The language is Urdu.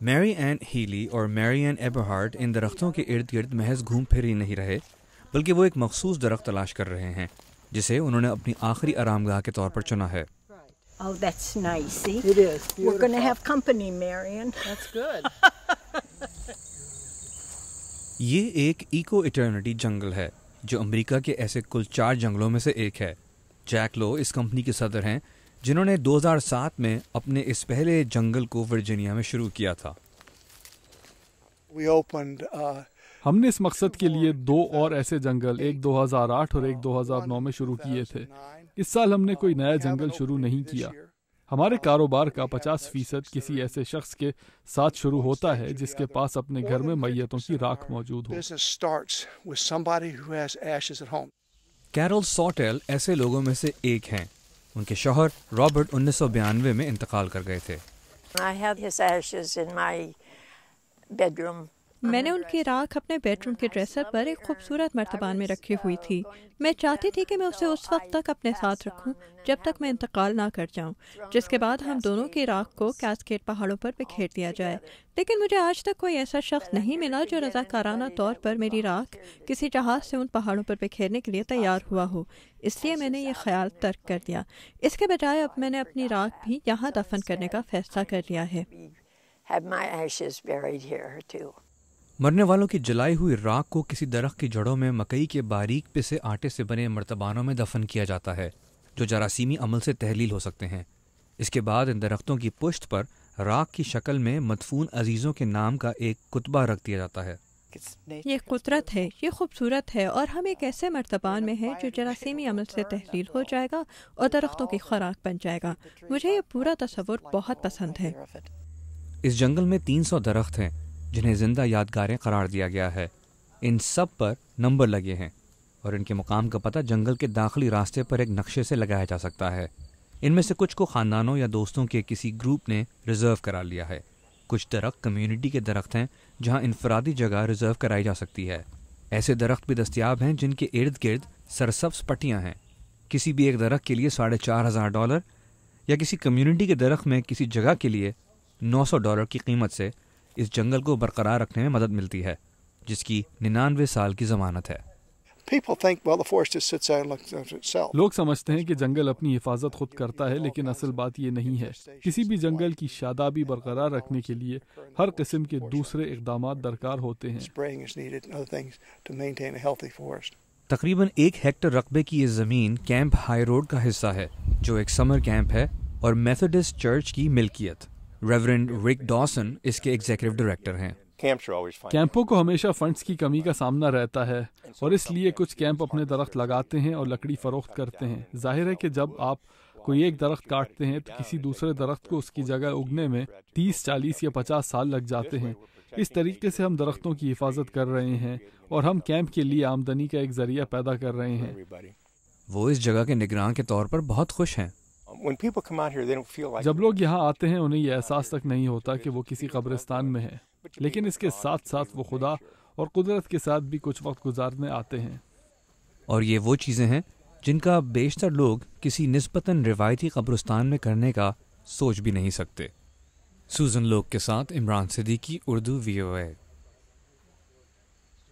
میری این ہیلی اور میری این ایبرہارٹ ان درختوں کے ارد گرد محض گھوم پھر ہی نہیں رہے، بلکہ وہ ایک مخصوص درخت تلاش کر رہے ہیں جسے انہوں نے اپنی آخری آرام گاہ کے طور پر چنا ہے۔ Oh, that's nice. See? It is beautiful. We're going to have company, Marion. That's good. یہ ایک ایکو ایٹرنٹی جنگل ہے جو امریکہ کے ایسے کل 4 جنگلوں میں سے ایک ہے۔ جیک لو اس کمپنی کے صدر ہیں جنہوں نے 2007 میں اپنے اس پہلے جنگل کو ورجینیا میں شروع کیا تھا۔ ہم نے اس مقصد کے لیے 2 اور ایسے جنگل، ایک 2008 اور ایک 2009 میں شروع کیے تھے۔ اس سال ہم نے کوئی نیا جنگل شروع نہیں کیا۔ ہمارے کاروبار کا 50% کسی ایسے شخص کے ساتھ شروع ہوتا ہے جس کے پاس اپنے گھر میں میتوں کی راکھ موجود ہو۔ کیرول سوٹیل ایسے لوگوں میں سے ایک ہیں۔ ان کے شوہر رابرٹ 1992 میں انتقال کر گئے تھے۔ I had his ashes in my bedroom. میں نے ان کی راکھ اپنے بیڈ روم کے ڈریسر پر ایک خوبصورت مرتبان میں رکھی ہوئی تھی۔ میں چاہتی تھی کہ میں اسے اس وقت تک اپنے ساتھ رکھوں جب تک میں انتقال نہ کر جاؤں، جس کے بعد ہم دونوں کی راکھ کو کیسکیڈ پہاڑوں پر بکھیر دیا جائے۔ لیکن مجھے آج تک کوئی ایسا شخص نہیں ملا جو رضاکارانہ طور پر میری راکھ کسی جہاز سے ان پہاڑوں پر بکھیرنے کے لیے تیار ہوا ہو، اس لیے میں نے یہ خیال ترک کر دیا۔ اس کے بجائے اب میں نے اپنی راکھ بھی یہاں دفن کرنے کا فیصلہ کر لیا ہے۔ Have my ashes buried here too. مرنے والوں کی جلائی ہوئی راکھ کو کسی درخت کی جڑوں میں مکئی کے باریک پسے آٹے سے بنے مرتبانوں میں دفن کیا جاتا ہے جو جراثیمی عمل سے تحلیل ہو سکتے ہیں۔ اس کے بعد ان درختوں کی پشت پر راکھ کی شکل میں مدفون عزیزوں کے نام کا ایک کتبہ رکھ دیا جاتا ہے۔ یہ قدرت ہے، یہ خوبصورت ہے، اور ہم ایک ایسے مرتبان میں ہیں جو جراثیمی عمل سے تحلیل ہو جائے گا اور درختوں کی خوراک بن جائے گا۔ مجھے یہ پورا تصور بہت پسند ہے۔ اس جنگل میں 300 درخت ہیں جنہیں زندہ یادگاریں قرار دیا گیا ہے۔ ان سب پر نمبر لگے ہیں اور ان کے مقام کا پتہ جنگل کے داخلی راستے پر ایک نقشے سے لگایا جا سکتا ہے۔ ان میں سے کچھ کو خاندانوں یا دوستوں کے کسی گروپ نے ریزرو کرا لیا ہے۔ کچھ درخت کمیونٹی کے درخت ہیں جہاں انفرادی جگہ ریزرو کرائی جا سکتی ہے۔ ایسے درخت بھی دستیاب ہیں جن کے ارد گرد سرسبز پٹیاں ہیں۔ کسی بھی ایک درخت کے لیے $4,500 یا کسی کمیونٹی کے درخت میں کسی جگہ کے لیے $900 کی قیمت سے اس جنگل کو برقرار رکھنے میں مدد ملتی ہے، جس کی 99 سال کی ضمانت ہے۔ لوگ سمجھتے ہیں کہ جنگل اپنی حفاظت خود کرتا ہے، لیکن اصل بات یہ نہیں ہے۔ کسی بھی جنگل کی شادابی برقرار رکھنے کے لیے ہر قسم کے دوسرے اقدامات درکار ہوتے ہیں۔ تقریباً 1 ہیکٹر رقبے کی یہ زمین کیمپ ہائی روڈ کا حصہ ہے جو ایک سمر کیمپ ہے اور میتھوڈسٹ چرچ کی ملکیت۔ ریورنڈ رک ڈاسن اس کے ایگزیکٹو ڈائریکٹر ہیں۔ کیمپوں کو ہمیشہ فنڈز کی کمی کا سامنا رہتا ہے اور اس لیے کچھ کیمپ اپنے درخت لگاتے ہیں اور لکڑی فروخت کرتے ہیں۔ ظاہر ہے کہ جب آپ کوئی ایک درخت کاٹتے ہیں تو کسی دوسرے درخت کو اس کی جگہ اگنے میں 30، 40 یا 50 سال لگ جاتے ہیں۔ اس طریقے سے ہم درختوں کی حفاظت کر رہے ہیں اور ہم کیمپ کے لیے آمدنی کا ایک ذریعہ پیدا کر رہے ہیں۔ وہ اس جگہ کے نگراں کے طور پر بہت خوش ہیں۔ جب لوگ یہاں آتے ہیں انہیں یہ احساس تک نہیں ہوتا کہ وہ کسی قبرستان میں ہے، لیکن اس کے ساتھ ساتھ وہ خدا اور قدرت کے ساتھ بھی کچھ وقت گزارنے آتے ہیں۔ اور یہ وہ چیزیں ہیں جن کا بیشتر لوگ کسی نسبتاً روایتی قبرستان میں کرنے کا سوچ بھی نہیں سکتے۔ سوزن لوگ کے ساتھ عمران صدیقی، اردو VOA۔